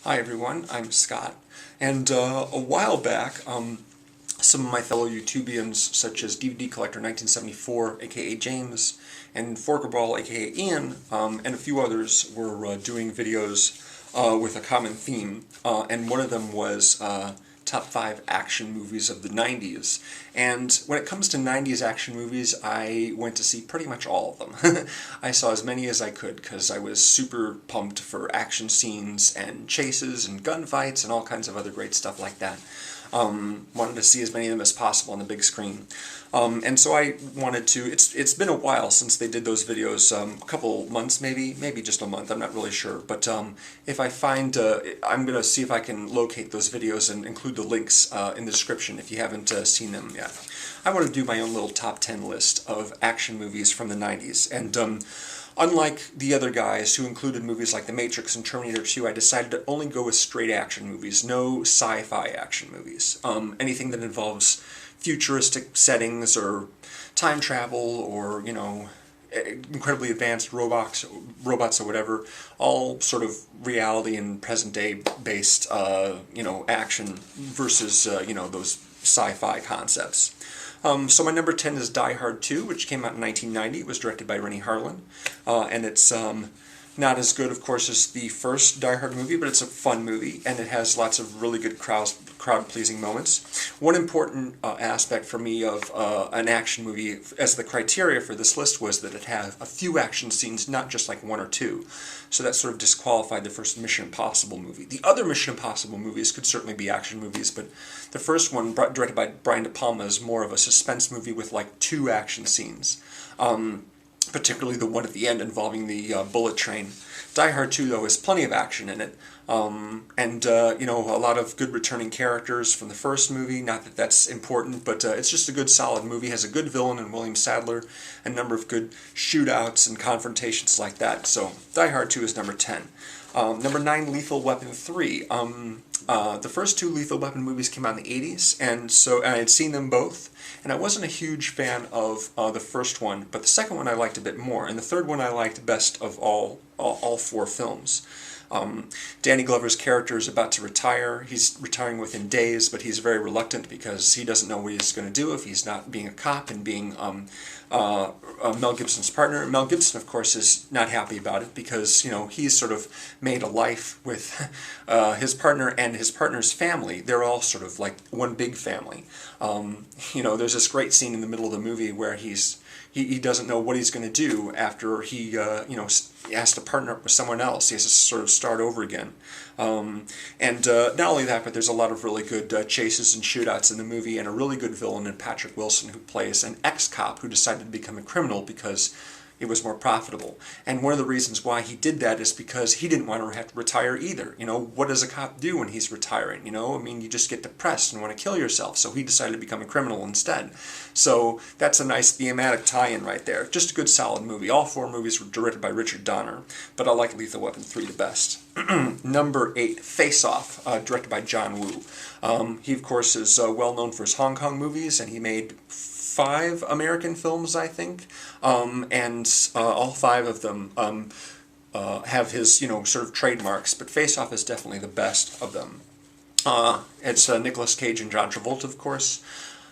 Hi everyone, I'm Scott, and a while back, some of my fellow YouTubians, such as DVD Collector 1974, aka James, and Forkerball, aka Ian, and a few others were doing videos with a common theme, and one of them was top 5 action movies of the 90s. And when it comes to 90s action movies, I went to see pretty much all of them. I saw as many as I could because I was super pumped for action scenes and chases and gunfights and all kinds of other great stuff like that. Wanted to see as many of them as possible on the big screen. And so I wanted to, it's been a while since they did those videos, a couple months maybe just a month, I'm not really sure. But if I find, I'm going to see if I can locate those videos and include the links in the description if you haven't seen them yet. I want to do my own little top 10 list of action movies from the 90s. And unlike the other guys who included movies like The Matrix and Terminator 2, I decided to only go with straight action movies, no sci-fi action movies. Anything that involves futuristic settings or time travel or, you know, incredibly advanced robots or whatever, all sort of reality and present-day based, you know, action versus, you know, those sci-fi concepts. So my number 10 is Die Hard 2, which came out in 1990. It was directed by Renny Harlin, and it's not as good, of course, as the first Die Hard movie, but it's a fun movie, and it has lots of really good crowd-pleasing moments. One important aspect for me of an action movie as the criteria for this list was that it had a few action scenes, not just like one or two. So that sort of disqualified the first Mission Impossible movie. The other Mission Impossible movies could certainly be action movies, but the first one, directed by Brian De Palma, is more of a suspense movie with like 2 action scenes. Particularly the one at the end involving the bullet train. Die Hard 2, though, has plenty of action in it, and you know, a lot of good returning characters from the first movie. Not that that's important, but it's just a good, solid movie. Has a good villain in William Sadler, a number of good shootouts and confrontations like that. So Die Hard 2 is number 10. Number 9, Lethal Weapon 3. The first 2 Lethal Weapon movies came out in the 80s, and so I had seen them both, and I wasn't a huge fan of the first one, but the second one I liked a bit more, and the third one I liked best of all 4 films. Danny Glover's character is about to retire. He's retiring within days, but he's very reluctant because he doesn't know what he's going to do if he's not being a cop and being Mel Gibson's partner. Mel Gibson, of course, is not happy about it because, you know, he's sort of made a life with his partner and his partner's family. They're all sort of like one big family. You know, there's this great scene in the middle of the movie where he doesn't know what he's going to do after he, you know, has to partner up with someone else. He has to sort of start over again. And not only that, but there's a lot of really good chases and shootouts in the movie, and a really good villain in Patrick Wilson, who plays an ex-cop who decided to become a criminal because it was more profitable. And one of the reasons why he did that is because he didn't want to have to retire either. You know, what does a cop do when he's retiring? You know, I mean, you just get depressed and want to kill yourself. So he decided to become a criminal instead. So that's a nice thematic tie-in right there. Just a good, solid movie. All 4 movies were directed by Richard Donner, but I like Lethal Weapon 3 the best. Number 8, Face Off, directed by John Woo. He, of course, is well known for his Hong Kong movies, and he made 5 American films, I think, and all 5 of them have his, you know, sort of trademarks, but Face Off is definitely the best of them. It's Nicolas Cage and John Travolta, of course.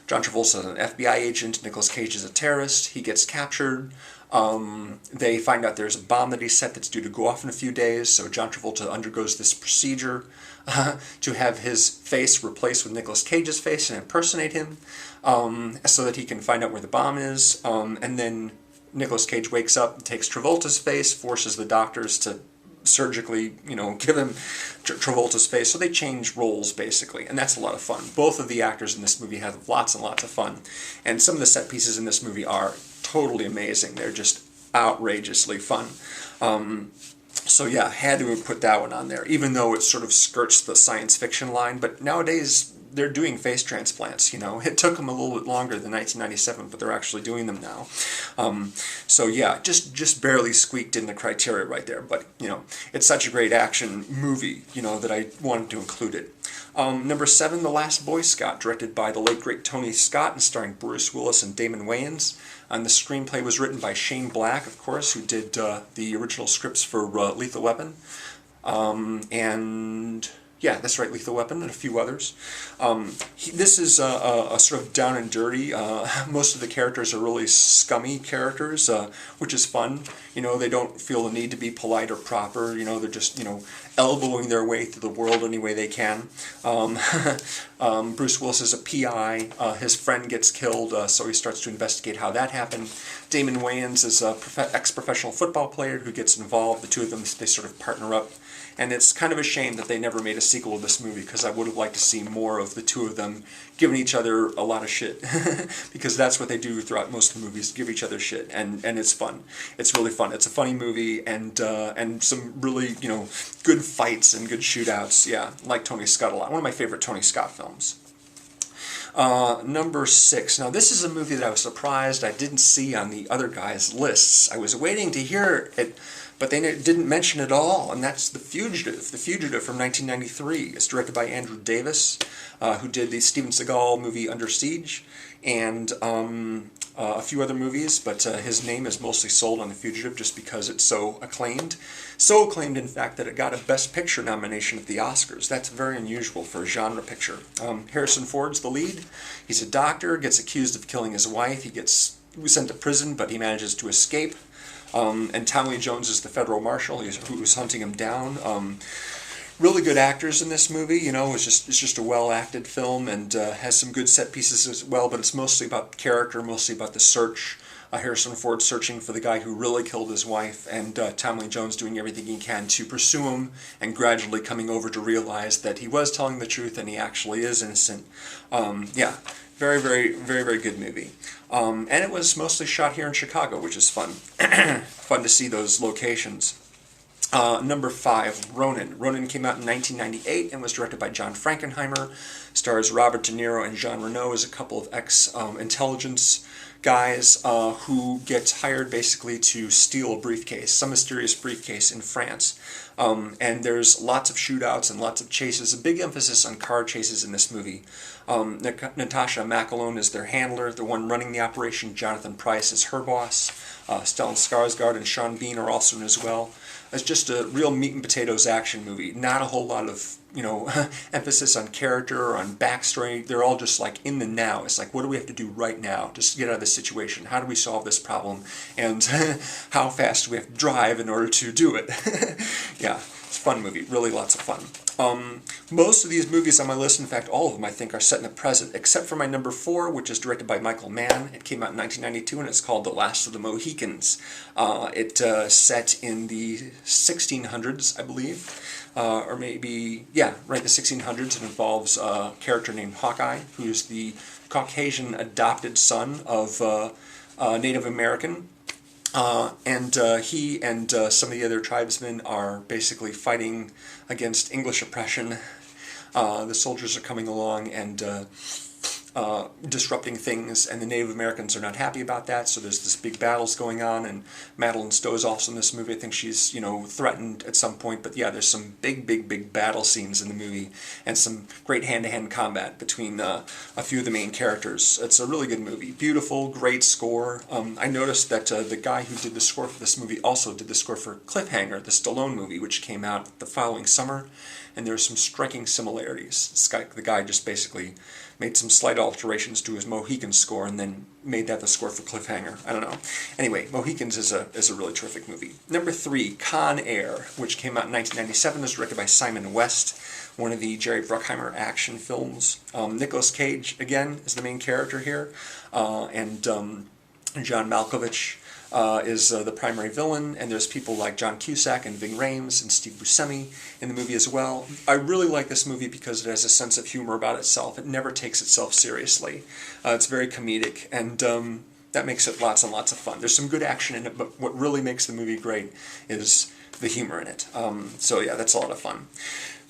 John Travolta is an FBI agent, Nicolas Cage is a terrorist, he gets captured. They find out there's a bomb that he set that's due to go off in a few days, so John Travolta undergoes this procedure to have his face replaced with Nicolas Cage's face and impersonate him, so that he can find out where the bomb is, and then Nicolas Cage wakes up and takes Travolta's face, forces the doctors to surgically, you know, give him Travolta's face, so they change roles, basically, and that's a lot of fun. Both of the actors in this movie have lots and lots of fun, and some of the set pieces in this movie are totally amazing. They're just outrageously fun. So yeah, had to have put that one on there, even though it sort of skirts the science fiction line, but nowadays they're doing face transplants, you know. It took them a little bit longer than 1997, but they're actually doing them now. So yeah, just barely squeaked in the criteria right there, but, you know, it's such a great action movie, you know, that I wanted to include it. Number 7, The Last Boy Scout, directed by the late great Tony Scott and starring Bruce Willis and Damon Wayans. And the screenplay was written by Shane Black, of course, who did the original scripts for Lethal Weapon. and yeah, that's right, Lethal Weapon and a few others. This is a sort of down and dirty. Most of the characters are really scummy characters, which is fun. You know, they don't feel the need to be polite or proper. You know, they're just, you know, elbowing their way through the world any way they can. Bruce Willis is a PI. His friend gets killed, so he starts to investigate how that happened. Damon Wayans is an ex-professional football player who gets involved. The two of them, they sort of partner up. And it's kind of a shame that they never made a sequel of this movie, because I would have liked to see more of the two of them giving each other a lot of shit. Because that's what they do throughout most of the movies, give each other shit, and it's fun. It's really fun. It's a funny movie, and some really, you know, good fights and good shootouts. Yeah, I like Tony Scott a lot. One of my favorite Tony Scott films. Number 6. Now, this is a movie that I was surprised I didn't see on the other guys' lists. I was waiting to hear it, but they didn't mention it at all, and that's The Fugitive. The Fugitive from 1993. It's directed by Andrew Davis, who did the Steven Seagal movie Under Siege, and a few other movies, but his name is mostly sold on The Fugitive just because it's so acclaimed. So acclaimed, in fact, that it got a Best Picture nomination at the Oscars. That's very unusual for a genre picture. Harrison Ford's the lead. He's a doctor, gets accused of killing his wife. He gets sent to prison, but he manages to escape. And Tommy Lee Jones is the federal marshal who's hunting him down. Really good actors in this movie. You know, it's just a well-acted film, and has some good set pieces as well, but it's mostly about character, mostly about the search. Harrison Ford searching for the guy who really killed his wife, and Tommy Lee Jones doing everything he can to pursue him, and gradually coming over to realize that he was telling the truth and he actually is innocent. Yeah, very, very, very, very good movie. And it was mostly shot here in Chicago, which is fun. Fun to see those locations. Number 5, Ronan. Ronan came out in 1998 and was directed by John Frankenheimer. Stars Robert De Niro and Jean Reno as a couple of ex-intelligence guys who get hired basically to steal a briefcase, some mysterious briefcase in France. And there's lots of shootouts and lots of chases, a big emphasis on car chases in this movie. Natasha McElhone is their handler, the one running the operation. Jonathan Pryce is her boss. Stellan Skarsgård and Sean Bean are also in as well. It's just a real meat and potatoes action movie. Not a whole lot of, you know, emphasis on character or on backstory. They're all just like in the now. It's like, what do we have to do right now just to get out of this situation? How do we solve this problem? And how fast do we have to drive in order to do it? Yeah, it's a fun movie. Really lots of fun. Most of these movies on my list, in fact all of them, I think, are set in the present, except for my number 4, which is directed by Michael Mann. It came out in 1992, and it's called The Last of the Mohicans. It's set in the 1600s, I believe, or maybe, yeah, right, the 1600s. It involves a character named Hawkeye, who's the Caucasian adopted son of a Native American. And he and some of the other tribesmen are basically fighting against English oppression. The soldiers are coming along and disrupting things, and the Native Americans are not happy about that, so there's this big battles going on, and Madeline Stowe is also in this movie. I think she's, you know, threatened at some point, but yeah, there's some big battle scenes in the movie, and some great hand-to-hand combat between a few of the main characters. It's a really good movie. Beautiful, great score. I noticed that the guy who did the score for this movie also did the score for Cliffhanger, the Stallone movie, which came out the following summer, and there's some striking similarities. The guy just basically made some slight alterations to his Mohicans score and then made that the score for Cliffhanger. I don't know. Anyway, Mohicans is a really terrific movie. Number 3, Con Air, which came out in 1997, was directed by Simon West, one of the Jerry Bruckheimer action films. Nicolas Cage, again, is the main character here, and John Malkovich is the primary villain, and there's people like John Cusack and Ving Rhames and Steve Buscemi in the movie as well. I really like this movie because it has a sense of humor about itself. It never takes itself seriously. It's very comedic, and that makes it lots and lots of fun. There's some good action in it, but what really makes the movie great is the humor in it. So yeah, that's a lot of fun.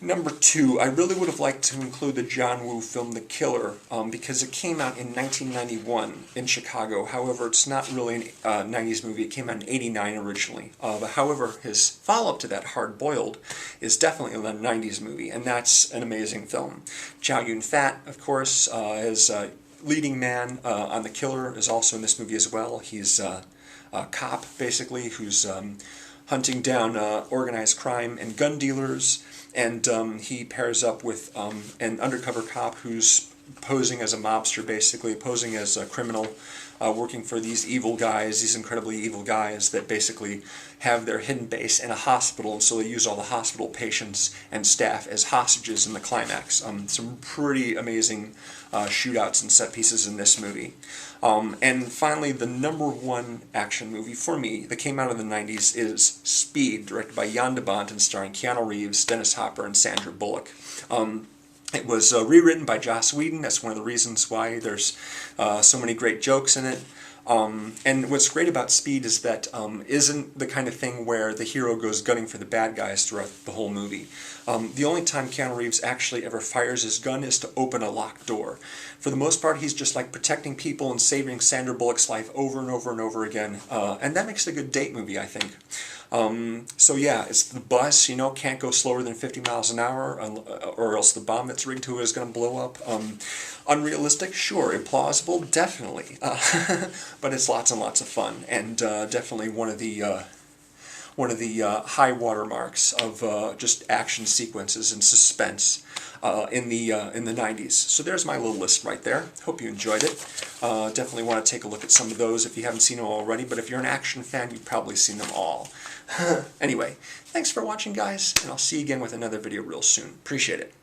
Number 2, I really would have liked to include the John Woo film The Killer, because it came out in 1991 in Chicago. However, it's not really a 90s movie. It came out in 89 originally. But however, his follow-up to that, Hard Boiled, is definitely a 90s movie, and that's an amazing film. Chow Yun-fat, of course, is leading man on The Killer, is also in this movie as well. He's a cop, basically, who's hunting down organized crime and gun dealers, and he pairs up with an undercover cop who's posing as a mobster, basically posing as a criminal, working for these evil guys, these incredibly evil guys that basically have their hidden base in a hospital, and so they use all the hospital patients and staff as hostages in the climax. Some pretty amazing shootouts and set pieces in this movie. And finally, the #1 action movie for me that came out in the 90s is Speed, directed by Jan de Bont and starring Keanu Reeves, Dennis Hopper, and Sandra Bullock. It was rewritten by Joss Whedon. That's one of the reasons why there's so many great jokes in it. And what's great about Speed is that isn't the kind of thing where the hero goes gunning for the bad guys throughout the whole movie. The only time Keanu Reeves actually ever fires his gun is to open a locked door. For the most part, he's just like protecting people and saving Sandra Bullock's life over and over and over again. And that makes it a good date movie, I think. So yeah, it's the bus, you know, can't go slower than 50 miles an hour, or else the bomb that's rigged to it is going to blow up. Unrealistic? Sure. Implausible? Definitely. But it's lots and lots of fun, and definitely one of the high watermarks of just action sequences and suspense in the 90s. So there's my little list right there. Hope you enjoyed it. Definitely want to take a look at some of those if you haven't seen them already, but if you're an action fan, you've probably seen them all. Anyway, thanks for watching, guys, and I'll see you again with another video real soon. Appreciate it.